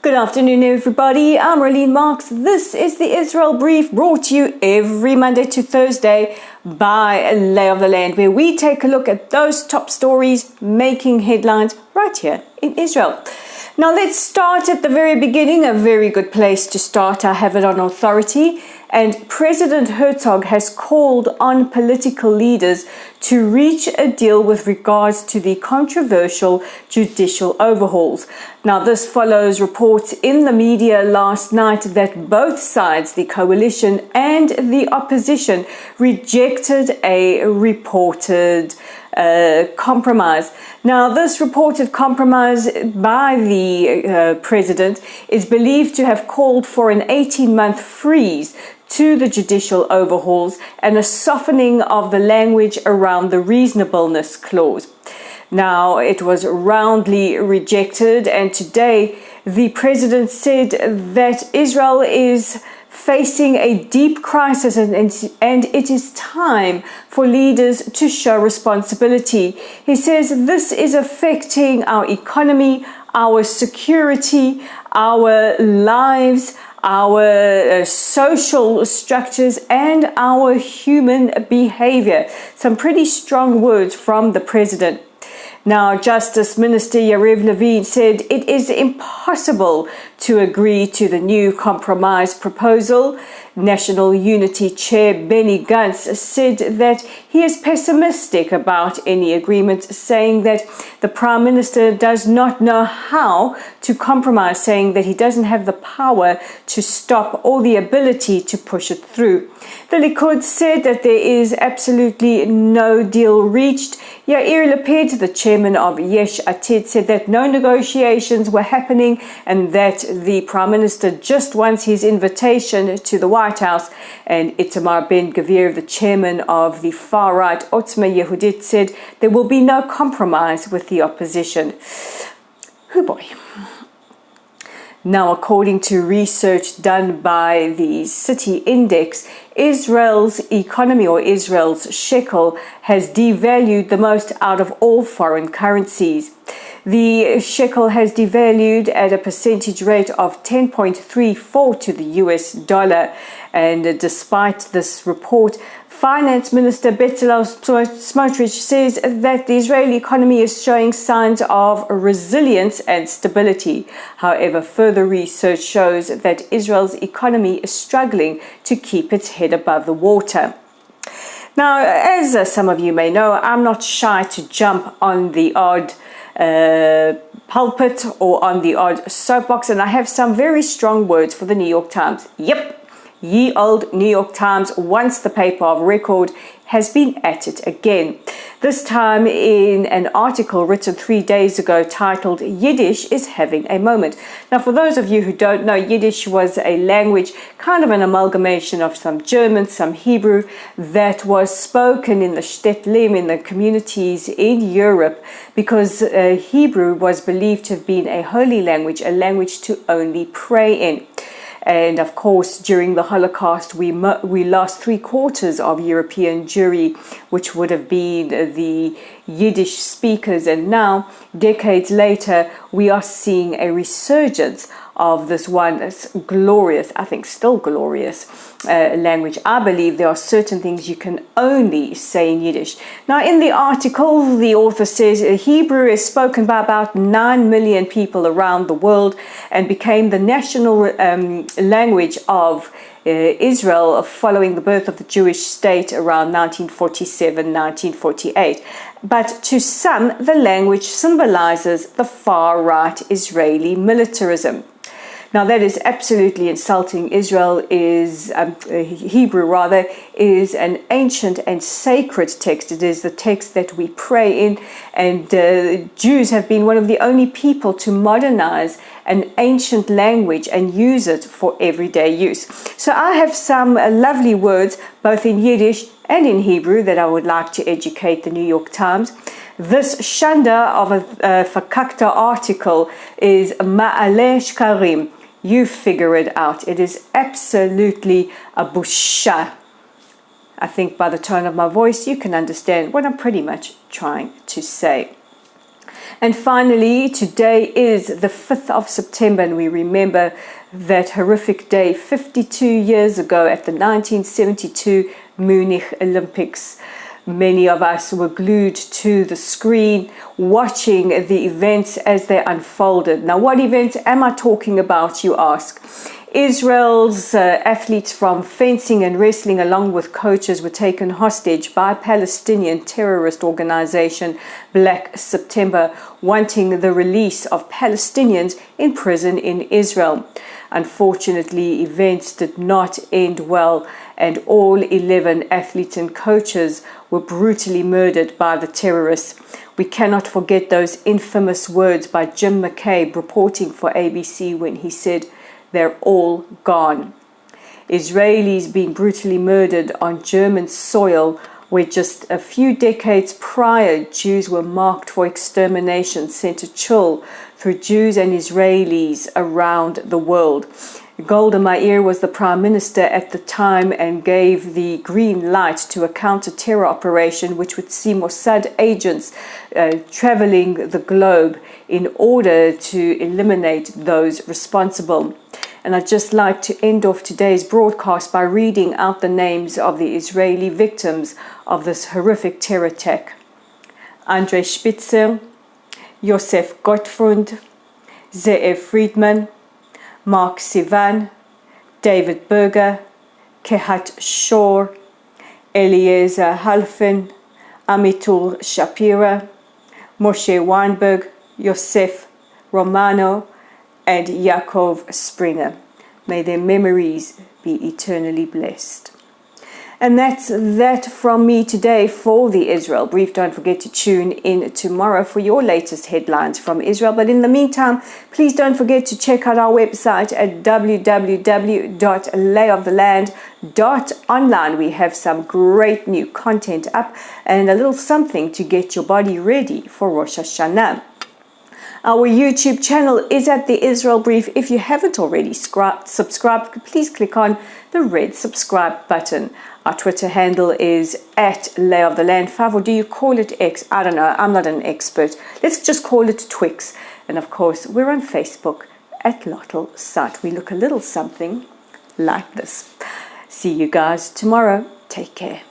Good afternoon, everybody. I'm Raylene Marks. This is the Israel Brief, brought to you every Monday to Thursday by Lay of the Land, where we take a look at those top stories making headlines right here in Israel. Now, let's start at the very beginning. A very good place to start. I have it on authority. And President Herzog has called on political leaders to reach a deal with regards to the controversial judicial overhauls. Now, this follows reports in the media last night that both sides, the coalition and the opposition, rejected a reported compromise. Now, this reported compromise by the president is believed to have called for an 18-month freeze to the judicial overhauls and a softening of the language around the reasonableness clause. Now, it was roundly rejected, and today the president said that Israel is facing a deep crisis and it is time for leaders to show responsibility. He says this is affecting our economy, our security, our lives, our social structures, and our human behavior. Some pretty strong words from the president. Now, Justice Minister Yariv Levin said it is impossible to agree to the new compromise proposal. National Unity Chair Benny Gantz said that he is pessimistic about any agreement, saying that the Prime Minister does not know how to compromise, saying that he doesn't have the power to stop or the ability to push it through. The Likud said that there is absolutely no deal reached. Yair Lapid, the chairman of Yesh Atid, said that no negotiations were happening and that the Prime Minister just wants his invitation to the White House. And Itamar Ben-Gvir, the chairman of the far-right Otzma Yehudit, said there will be no compromise with the opposition. Oh boy. Now, according to research done by the City Index, Israel's economy, or Israel's shekel, has devalued the most out of all foreign currencies. The shekel has devalued at a percentage rate of 10.34 to the US dollar. And despite this report, Finance Minister Bezalel Smotrich says that the Israeli economy is showing signs of resilience and stability. However, further research shows that Israel's economy is struggling to keep its head above the water. Now, as some of you may know, I'm not shy to jump on the odd pulpit or on the odd soapbox, and I have some very strong words for the New York Times. Yep. Ye old New York Times, once the paper of record, has been at it again. This time in an article written 3 days ago titled Yiddish is Having a Moment. Now, for those of you who don't know, Yiddish was a language, kind of an amalgamation of some German, some Hebrew, that was spoken in the shtetlim, in the communities in Europe, because Hebrew was believed to have been a holy language, a language to only pray in. And of course, during the Holocaust, we lost 3/4 of European Jewry, which would have been the Yiddish speakers. And now, decades later, we are seeing a resurgence of this once glorious, I think still glorious, language. I believe there are certain things you can only say in Yiddish. Now, in the article, the author says Hebrew is spoken by about 9 million people around the world and became the national language of Israel following the birth of the Jewish state around 1947, 1948. But to some, the language symbolizes the far-right Israeli militarism. Now, that is absolutely insulting. Hebrew is an ancient and sacred text. It is the text that we pray in, and Jews have been one of the only people to modernize an ancient language and use it for everyday use. So I have some lovely words, both in Yiddish and in Hebrew, that I would like to educate the New York Times. This Shanda of a fakakta article is Ma'aleh Shkarim. You figure it out. It is absolutely a busha. I think by the tone of my voice, you can understand what I'm pretty much trying to say. And finally, today is the 5th of September, and we remember that horrific day 52 years ago at the 1972 Munich Olympics. Many of us were glued to the screen watching the events as they unfolded. Now, what events am I talking about, you ask? Israel's athletes from fencing and wrestling, along with coaches, were taken hostage by Palestinian terrorist organization Black September, wanting the release of Palestinians in prison in Israel. Unfortunately, events did not end well, and all 11 athletes and coaches were brutally murdered by the terrorists. We cannot forget those infamous words by Jim McCabe reporting for ABC when he said, "They're all gone." Israelis being brutally murdered on German soil, where just a few decades prior Jews were marked for extermination, sent a chill through Jews and Israelis around the world. Golda Meir was the prime minister at the time and gave the green light to a counter-terror operation which would see Mossad agents traveling the globe in order to eliminate those responsible. And I'd just like to end off today's broadcast by reading out the names of the Israeli victims of this horrific terror attack. Andrei Spitzer, Yosef Gottfried, Ze'ev Friedman, Mark Sivan, David Berger, Kehat Shor, Eliezer Halfen, Amitul Shapira, Moshe Weinberg, Yosef Romano, and Yaakov Springer. May their memories be eternally blessed. And that's that from me today for the Israel Brief. Don't forget to tune in tomorrow for your latest headlines from Israel. But in the meantime, please don't forget to check out our website at www.layoftheland.online. We have some great new content up and a little something to get your body ready for Rosh Hashanah. Our YouTube channel is at the Israel Brief. If you haven't already subscribed, please click on the red subscribe button. Our Twitter handle is at Lay of the Land 5, or do you call it X? I don't know. I'm not an expert. Let's just call it Twix. And of course, we're on Facebook at Lottel Site. We look a little something like this. See you guys tomorrow. Take care.